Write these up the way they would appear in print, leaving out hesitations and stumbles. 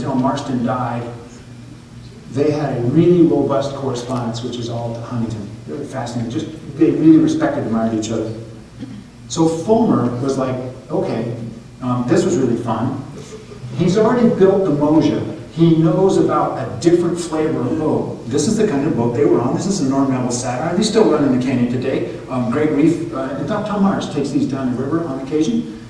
until Marston died, they had a really robust correspondence, which is all to Huntington. Really fascinating. Just, they really respected and admired each other. So Fulmer was like, okay, this was really fun. He's already built the Mosia. He knows about a different flavor of boat. This is the kind of boat they were on. This is a Nevills Sadirons. They still run in the canyon today. Greg Reef, and Tom Myers takes these down the river on occasion.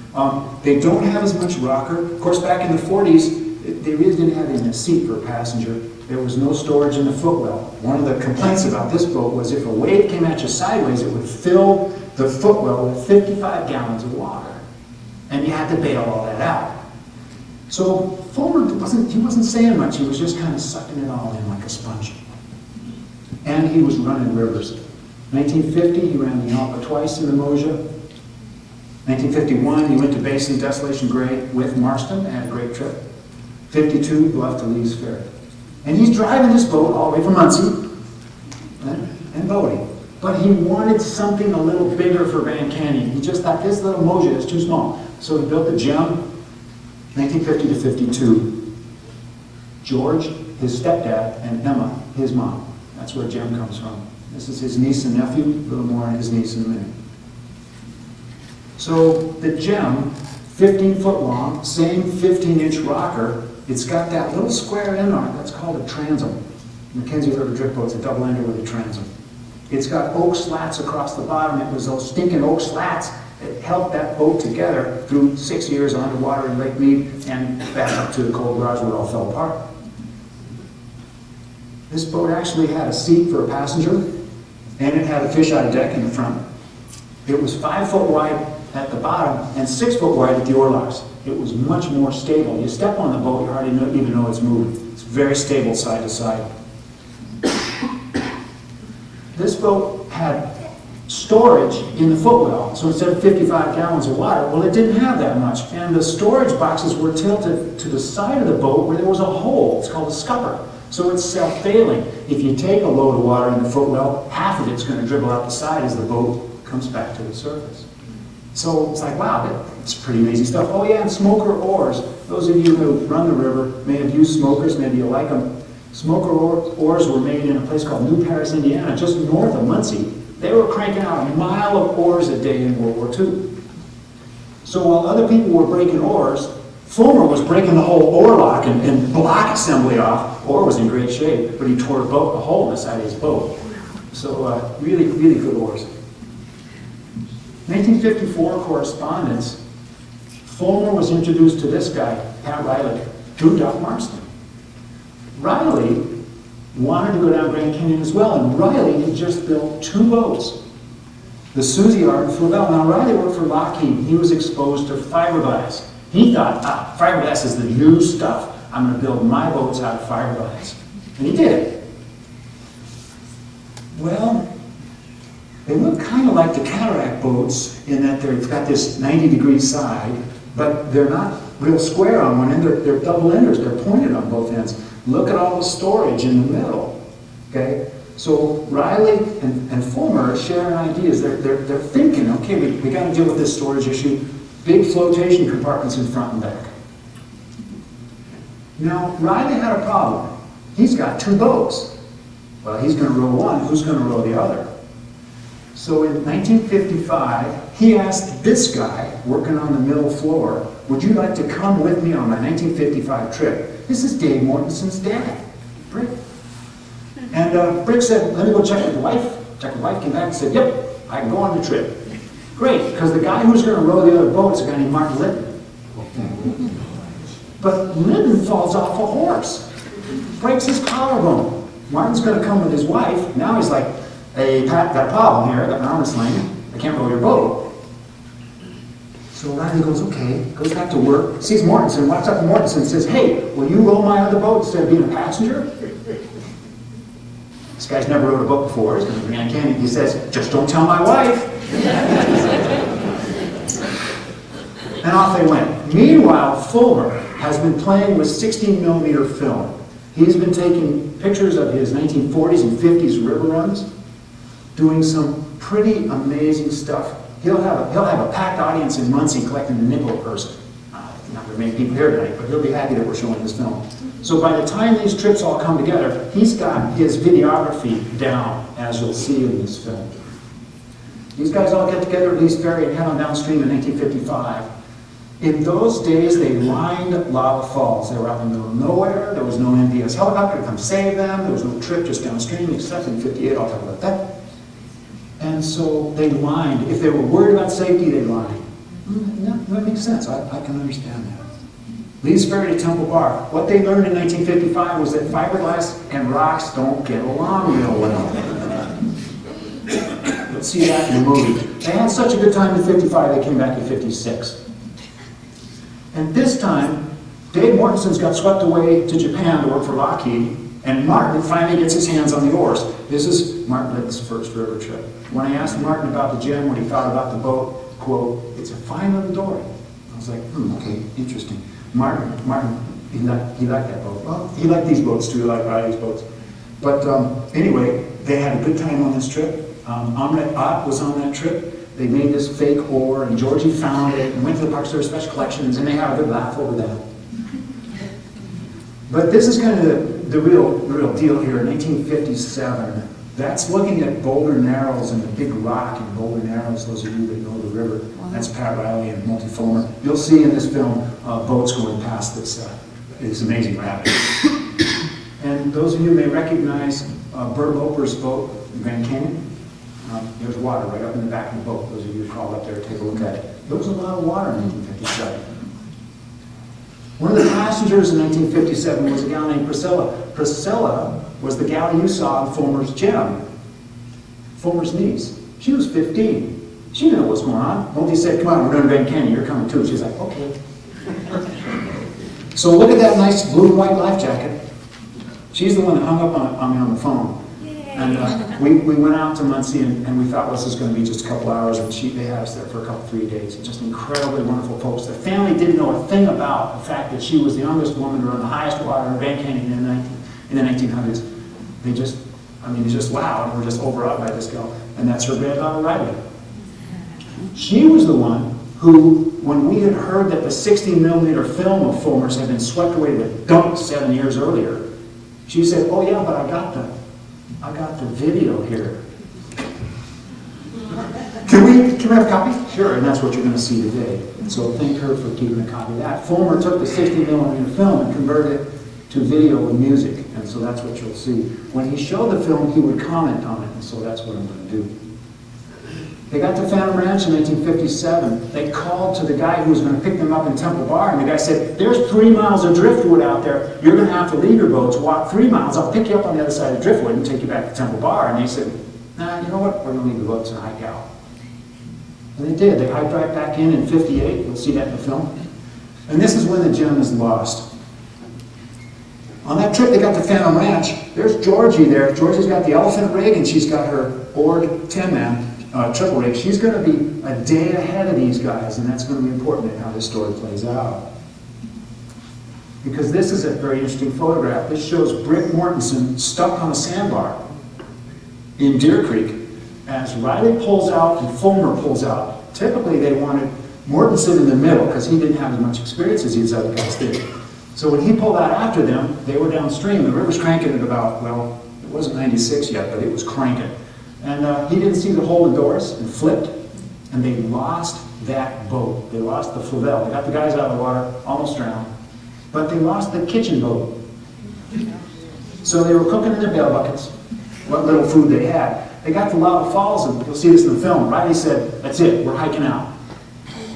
They don't have as much rocker. Of course, back in the 40s, they really didn't have even a seat for a passenger. There was no storage in the footwell. One of the complaints about this boat was if a wave came at you sideways, it would fill the footwell with 55 gallons of water. And you had to bail all that out. So Fulmer wasn't saying much. He was just kind of sucking it all in like a sponge. And he was running rivers. 1950, he ran the Yampa twice in the Mosia. 1951, he went to Basin Desolation Gray with Marston and had a great trip. 52, left to Lee's Ferry. And he's driving this boat all the way from Muncie and boating. But he wanted something a little bigger for Van Canyon. He just thought this little Mosia is too small. So he built the Gem, 1950 to 52. George, his stepdad, and Emma, his mom. That's where Gem comes from. This is his niece and nephew, a little more on his niece in a minute. So the Gem, 15 foot long, same 15-inch rocker. It's got that little square end on it. That's called a transom. Mackenzie River drift boat's a double-ender with a transom. It's got oak slats across the bottom. It was those stinking oak slats that held that boat together through 6 years underwater in Lake Mead and back up to the cold garage where it all fell apart. This boat actually had a seat for a passenger, and it had a fisheye deck in the front. It was 5 foot wide at the bottom and 6 foot wide at the oarlocks. It was much more stable. You step on the boat, you hardly even know it's moving. It's very stable side to side. This boat had storage in the footwell, so instead of 55 gallons of water, well, it didn't have that much. And the storage boxes were tilted to the side of the boat where there was a hole. It's called a scupper. So it's self-bailing. If you take a load of water in the footwell, half of it's going to dribble out the side as the boat comes back to the surface. So it's like, wow, it's pretty amazing stuff. Oh yeah, and Smoker Oars. Those of you who run the river may have used smokers, maybe you like them. Smoker Oars were made in a place called New Paris, Indiana, just north of Muncie. They were cranking out a mile of oars a day in World War II. So while other people were breaking oars, Fulmer was breaking the whole oarlock and block assembly off. Oar was in great shape, but he tore a hole in the side of his boat. So really, really good oars. 1954 correspondence, Fulmer was introduced to this guy, Pat Riley, through Doc Marston. Riley wanted to go down Grand Canyon as well, and Riley had just built 2 boats, the Susie Art and FLAVELL. Now Riley worked for Lockheed. He was exposed to fiberglass. He thought, fiberglass is the new stuff. I'm going to build my boats out of fiberglass. And he did it. Well, they look kind of like the cataract boats in that they've got this 90-degree side, but they're not real square on one end. They're double enders. They're pointed on both ends. Look at all the storage in the middle. Okay? So Riley and Fulmer are sharing ideas. They're thinking, okay, we got to deal with this storage issue. Big flotation compartments in front and back. Now, Riley had a problem. He's got 2 boats. Well, he's going to row one. Who's going to row the other? So in 1955, he asked this guy working on the middle floor, would you like to come with me on my 1955 trip? This is Dave Mortenson's dad, Brick. And Brick said, let me go check with the wife. Checked with the wife, came back and said, yep, I can go on the trip. Great, because the guy who's going to row the other boat is a guy named Martin Litton. But Litton falls off a horse, breaks his collarbone. Martin's going to come with his wife. Now he's like, hey, Pat, got a problem here. I got my arm sling. I can't row your boat. So Riley goes, okay, goes back to work, sees Mortenson, walks up to Mortenson and says, hey, will you row my other boat instead of being a passenger? This guy's never rowed a boat before. He's going to Grand Canyon. He says, just don't tell my wife. And off they went. Meanwhile, Fulmer has been playing with 16mm film. He's been taking pictures of his 1940s and 50s river runs, doing some pretty amazing stuff. He'll have a packed audience in Muncie collecting a nickel a person. not very many people here tonight, but he'll be happy that we're showing this film. So by the time these trips all come together, he's got his videography down, as you'll see in this film. These guys all get together at Lee's Ferry and head on downstream in 1955. In those days, they lined Lava Falls. They were out in the middle of nowhere. There was no NPS helicopter to come save them. There was no trip just downstream, except in 58. I'll talk about that. And so they lined. If they were worried about safety, they lined. That makes sense. I can understand that. Lee's Ferry to Temple Bar. What they learned in 1955 was that fiberglass and rocks don't get along real well. You'll see that in the movie. They had such a good time in 55, they came back in 56. And this time, Dave Mortenson's got swept away to Japan to work for Lockheed, and Martin finally gets his hands on the oars. This is Martin Litton's first river trip. When I asked Martin about the gem, what he thought about the boat, quote, "It's a fine little dory." I was like, okay, interesting. Martin, he liked that boat. Well, he liked these boats too, he liked riding these boats. But anyway, they had a good time on this trip. Ahmed Ott was on that trip. They made this fake oar, and Georgie found it, and went to the Park Service Special Collections, and they had a good laugh over that. But this is kind of the real deal here, 1957. That's looking at Boulder Narrows and the big rock in Boulder Narrows, those of you that know the river. That's Pat Riley and Multi Fulmer. You'll see in this film boats going past this amazing rapid. And those of you may recognize Bert Loper's boat in Grand Canyon. There's water right up in the back of the boat. Those of you who crawled up there, take a look at it. There was a lot of water in 1957. One of the passengers in 1957 was a gal named Priscilla. Priscilla was the gal you saw in Fulmer's gem, Fulmer's niece. She was 15. She didn't know what's going on. Multi said, "Come on, we're going to Grand Canyon. You're coming too." She's like, "Okay." So look at that nice blue and white life jacket. She's the one that hung up on me on the phone. And we went out to Muncie, and we thought, well, this is going to be just a couple hours, and they had us there for 3 days. Just incredibly wonderful folks. The family didn't know a thing about the fact that she was the youngest woman to run the highest water in Grand Canyon in the 1900s. They just wow, and we're just overawed by this girl. And that's her granddaughter, Riley. She was the one who, when we had heard that the 60mm film of Fulmer's had been swept away to the dump 7 years earlier, she said, "Oh yeah, but I got the video here. Can we have a copy?" Sure, and that's what you're going to see today. So thank her for keeping a copy of that. Fulmer took the 60mm film and converted it to video and music, and so that's what you'll see. When he showed the film, he would comment on it, and so that's what I'm going to do. They got to Phantom Ranch in 1957. They called to the guy who was going to pick them up in Temple Bar, and the guy said, "There's 3 miles of driftwood out there. You're going to have to leave your boats, walk 3 miles. I'll pick you up on the other side of the driftwood and take you back to Temple Bar." And they said, "Nah, you know what? We're going to leave the boats and hike out." And they did. They hiked right back in 58. You'll see that in the film. And this is when the gem is lost. On that trip, they got to Phantom Ranch. There's Georgie there. Georgie's got the elephant rig, and she's got her oared 10-man. Triple rig. She's going to be a day ahead of these guys, and that's going to be important in how this story plays out. Because this is a very interesting photograph. This shows Britt Mortenson stuck on a sandbar in Deer Creek as Riley pulls out and Fulmer pulls out. Typically, they wanted Mortenson in the middle because he didn't have as much experience as these other guys did. So when he pulled out after them, they were downstream. The river's cranking at about, well, it wasn't 96 yet, but it was cranking. And he didn't see the hole in doors and flipped, and they lost that boat. They lost the FLAVELL. They got the guys out of the water, almost drowned, but they lost the kitchen boat. So they were cooking in their bale buckets, what little food they had. They got to Lava Falls, and you'll see this in the film. Riley said, "That's it, we're hiking out.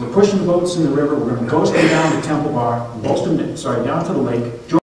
We're pushing the boats in the river, we're going to ghost them down to Temple Bar, down to the lake."